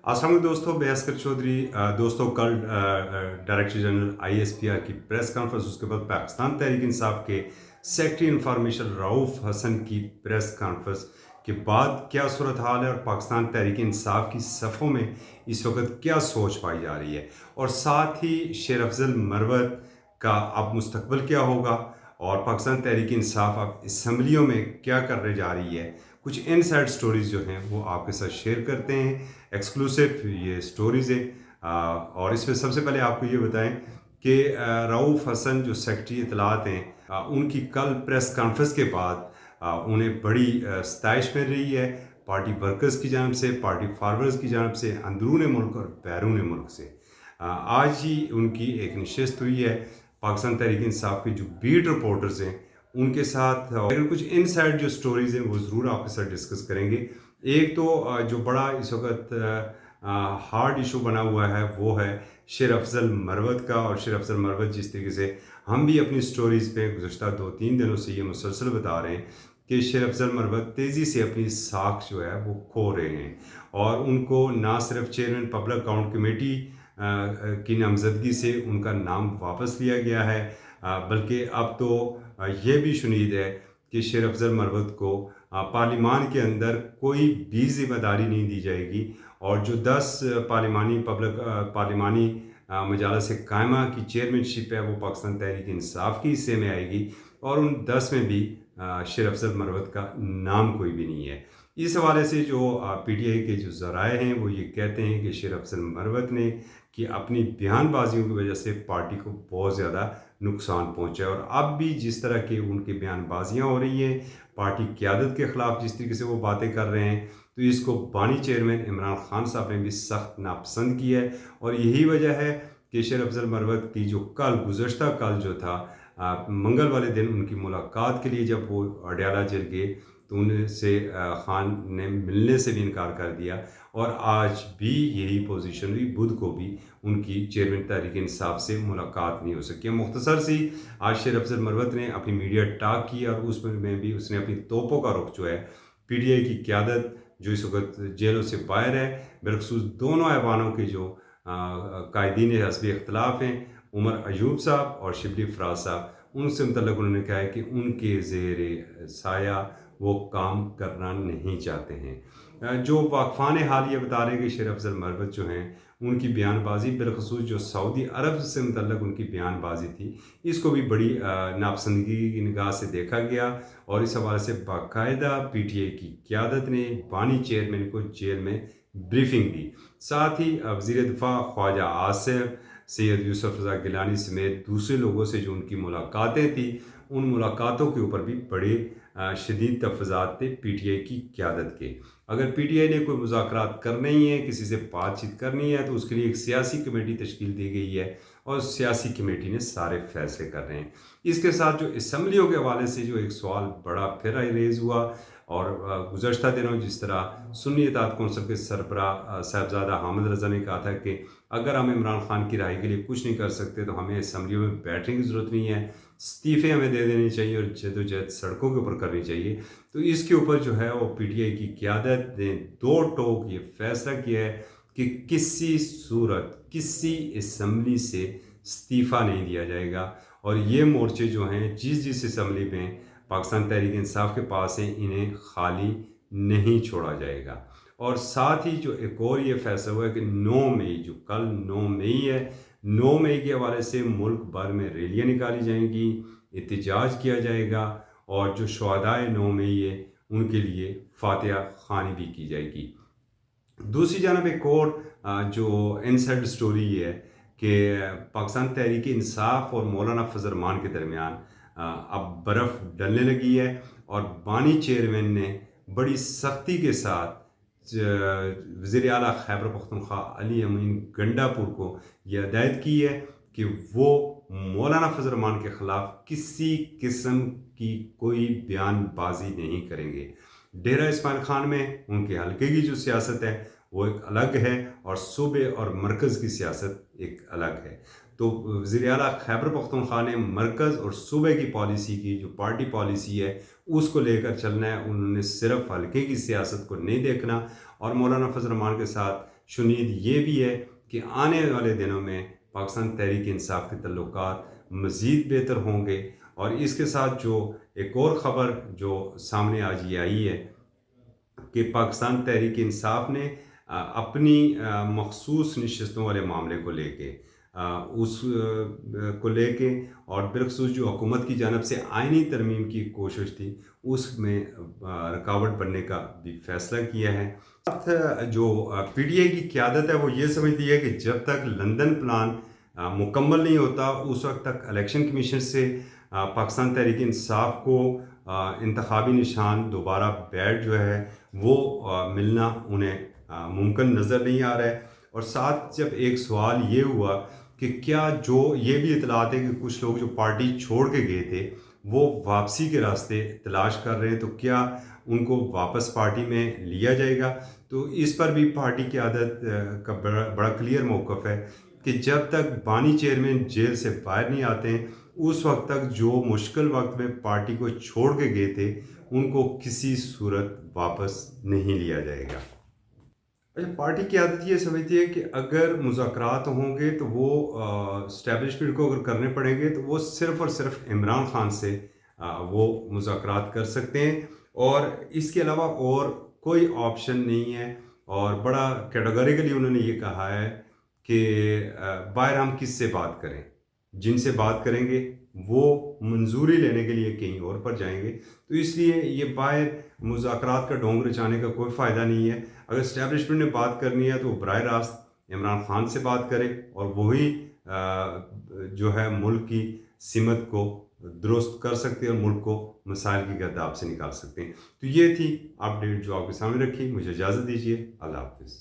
अस्सलाम दोस्तों, मैं अस्कर चौधरी। दोस्तों, कल डायरेक्टर जनरल ISPR की प्रेस कॉन्फ्रेंस, उसके बाद पाकिस्तान तहरीक इंसाफ के सेक्रेटरी इंफॉर्मेशन रऊफ़ हसन की प्रेस कॉन्फ्रेंस के बाद क्या सूरत हाल है और पाकिस्तान तहरीक इंसाफ की सफ़ों में इस वक्त क्या सोच पाई जा रही है, और साथ ही शेर अफजल मरवत का अब मुस्तकबिल क्या होगा, और पाकिस्तान तहरीक इंसाफ अब इसम्बलियों में क्या करने जा रही है। कुछ इनसाइड स्टोरीज़ जो हैं वो आपके साथ शेयर करते हैं। एक्सक्लूसिव ये स्टोरीज़ हैं। और इसमें सबसे पहले आपको ये बताएं कि रऊफ़ हसन जो सेक्रेटरी इत्तलात हैं, उनकी कल प्रेस कॉन्फ्रेंस के बाद उन्हें बड़ी सताइश मिल रही है पार्टी वर्कर्स की जानब से, पार्टी फारवर्ड्स की जानब से, अंदरून मुल्क और बैरून मुल्क से। आज ही उनकी एक नशस्त हुई है पाकिस्तान तहरीक इंसाफ के जो बीट रिपोर्टर्स हैं उनके साथ। लेकिन कुछ इनसाइड जो स्टोरीज़ हैं वो ज़रूर आपके साथ डिस्कस करेंगे। एक तो जो बड़ा इस वक्त हार्ड इशू बना हुआ है वो है शेर अफजल मरवत का। और शेर अफजल मरवत जिस तरीके से हम भी अपनी स्टोरीज़ पे गुज़श्ता 2-3 दिनों से ये मुसलसल बता रहे हैं कि शेर अफजल मरवत तेज़ी से अपनी साख जो है वो खो रहे हैं, और उनको ना सिर्फ चेयरमैन पब्लिक अकाउंट कमेटी की नामजदगी से उनका नाम वापस लिया गया है, बल्कि अब तो ये भी शुनीद है कि शेर अफजल मरवत को पार्लिमान के अंदर कोई भी ज़िम्मेदारी नहीं दी जाएगी, और जो 10 पार्लिमानी मजालस कायमा की चेयरमैनशिप है वो पाकिस्तान तहरीक इंसाफ के हिस्से में आएगी, और उन 10 में भी शेर अफजल मरवत का नाम कोई भी नहीं है। इस हवाले से जो PTI के जो ज़राए हैं वो ये कहते हैं कि शेर अफजल मरवत ने कि अपनी बयानबाजियों की वजह से पार्टी को बहुत ज़्यादा नुकसान पहुंचा है, और अब भी जिस तरह की उनकी बयानबाजियां हो रही हैं, पार्टी क़यादत के ख़िलाफ़ जिस तरीके से वो बातें कर रहे हैं, तो इसको बानी चेयरमैन इमरान खान साहब ने भी सख्त नापसंद किया है। और यही वजह है कि शेर अफजल मरवत की जो गुज़श्ता कल जो था मंगल वाले दिन उनकी मुलाकात के लिए जब वो अडयाला जेल गए तो उनसे खान ने मिलने से भी इनकार कर दिया, और आज भी यही पोजीशन हुई। बुध को भी उनकी चेयरमैन तहरीक इंसाफ से मुलाकात नहीं हो सकी। मुख्तसर सी आज शेर अफजल मरवत ने अपनी मीडिया टॉक की, और उसमें भी उसने अपनी तोपों का रुख जो है PTI की क़यादत जो इस वक्त जेलों से बाहर है, बिलखसूस दोनों ऐवानों के जो कायदीन हस्बी इख्तलाफ हैं, उमर अयूब साहब और शिबली फराज साहब, उनसे मुतल्लिक़ उन्होंने कहा है कि उनके ज़ेर साया वो काम करना नहीं चाहते हैं। जो वाकफ़ान हाल ये बता रहे हैं कि शेर अफजल मरवत जो हैं उनकी बयानबाजी, बिलखसूस जो सऊदी अरब से मुतल्लिक़ उनकी बयानबाजी थी, इसको भी बड़ी नापसंदगी की निगाह से देखा गया, और इस हवाले से बाकायदा PTI की क़यादत ने बानी चेयरमैन को जेल में ब्रीफिंग दी। साथ ही वज़ीर दिफा ख्वाजा आसिफ, सैयद यूसुफ रज़ा गिलानी समेत दूसरे लोगों से जो उनकी मुलाकातें थी, उन मुलाकातों के ऊपर भी बड़े शदीद तफज़ात थे PTI की क़यादत के। अगर PTI ने कोई मुज़ाकरात करने ही है, किसी से बातचीत करनी है, तो उसके लिए एक सियासी कमेटी तश्कील दी गई है, और सियासी कमेटी ने सारे फैसले कर रहे हैं। इसके साथ जो असम्बलियों के हवाले से जो एक सवाल बड़ा फिर रेज़ हुआ, और गुज़श्ता दिनों जिस तरह सुन्नी इत्तेहाद कौंसिल के सरबराह साहिबजादा हामिद रज़ा ने कहा था कि अगर हम इमरान खान की राय के लिए कुछ नहीं कर सकते तो हमें असम्बलियों में बैठने की ज़रूरत नहीं है, इस्तीफ़े हमें दे देने चाहिए और जद्दोजहद सड़कों के ऊपर करनी चाहिए। तो इसके ऊपर जो है वो PTI की क़यादत ने दो टोक ये फैसला किया है कि किसी सूरत किसी असम्बली से इस्तीफ़ा नहीं दिया जाएगा, और ये मोर्चे जो हैं जिस जिस असम्बली में पाकिस्तान तहरीक इंसाफ के पास हैं, इन्हें खाली नहीं छोड़ा जाएगा। और साथ ही जो एक और ये फैसला हुआ है कि 9 मई, जो कल 9 मई है, 9 मई के हवाले से मुल्क भर में रैलियाँ निकाली जाएंगी, एहतजाज किया जाएगा, और जो शुहदाए 9 मई है उनके लिए फातिहा ख़्वानी भी की जाएगी। दूसरी जानब एक और जो इनसाइड स्टोरी ये है कि पाकिस्तान तहरीक इंसाफ और मौलाना फजल रहमान के दरमियान अब बर्फ़ डलने लगी है, और बानी चेयरमैन ने बड़ी सख्ती के साथ वज़ीर आला खैबर पख्तूनख्वा अली अमीन गंडापुर को यह हिदायत की है कि वो मौलाना फजल रहमान के ख़िलाफ़ किसी किस्म की कोई बयानबाजी नहीं करेंगे। डेरा इस्माइल खान में उनके हल्के की जो सियासत है वो एक अलग है, और सूबे और मरकज़ की सियासत एक अलग है। तो वज़ीर आला खैबर पख्तूनख्वा ने मरकज़ और सूबे की पॉलिसी की जो पार्टी पॉलिसी है उसको लेकर चलना है। उन्होंने सिर्फ हल्के की सियासत को नहीं देखना, और मौलाना फजल रहमान के साथ شنید یہ بھی ہے کہ آنے والے دنوں میں پاکستان تحریک انصاف کے تعلقات مزید بہتر ہوں گے. اور اس کے ساتھ جو ایک اور خبر جو سامنے آج یہ آئی ہے کہ پاکستان تحریک انصاف نے اپنی مخصوص نشستوں والے معاملے کو لے کے اس کو لے کے اور بالخصوص جو حکومت کی جانب سے آئینی ترمیم کی کوشش تھی اس میں رکاوٹ بننے کا بھی فیصلہ کیا ہے. جو پی ٹی آئی کی قیادت ہے وہ یہ سمجھتی ہے کہ جب تک لندن پلان مکمل نہیں ہوتا اس وقت تک الیکشن کمیشن سے پاکستان تحریک انصاف کو انتخابی نشان دوبارہ بیٹ جو ہے وہ ملنا انہیں ممکن نظر نہیں آ رہا ہے. اور ساتھ جب ایک سوال یہ ہوا کہ کیا جو یہ بھی اطلاعات ہے کہ کچھ لوگ جو پارٹی چھوڑ کے گئے تھے وہ واپسی کے راستے تلاش کر رہے ہیں تو کیا ان کو واپس پارٹی میں لیا جائے گا. تو اس پر بھی پارٹی کی عادت کا بڑا کلیئر موقف ہے کہ جب تک بانی چیئرمین جیل سے باہر نہیں آتے ہیں اس وقت تک جو مشکل وقت میں پارٹی کو چھوڑ کے گئے تھے ان کو کسی صورت واپس نہیں لیا جائے گا. پارٹی کی عادت یہ سمجھتی ہے کہ اگر مذاکرات ہوں گے تو وہ اسٹیبلشمنٹ کو اگر کرنے پڑیں گے تو وہ صرف اور صرف عمران خان سے وہ مذاکرات کر سکتے ہیں اور اس کے علاوہ اور کوئی آپشن نہیں ہے. اور بڑا کیٹیگریکلی انہوں نے یہ کہا ہے کہ باہر ہم کس سے بات کریں, جن سے بات کریں گے وہ منظوری لینے کے لیے کہیں اور پر جائیں گے. تو اس لیے یہ باہر مذاکرات کا ڈھونگ رچانے کا کوئی فائدہ نہیں ہے. اگر اسٹیبلشمنٹ نے بات کرنی ہے تو وہ براہ راست عمران خان سے بات کرے اور وہی جو ہے ملک کی سمت کو درست کر سکتے ہیں اور ملک کو مسائل کی گرداب سے نکال سکتے ہیں. تو یہ تھی اپڈیٹ جو آپ کے سامنے رکھی. مجھے اجازت دیجیے. اللہ حافظ.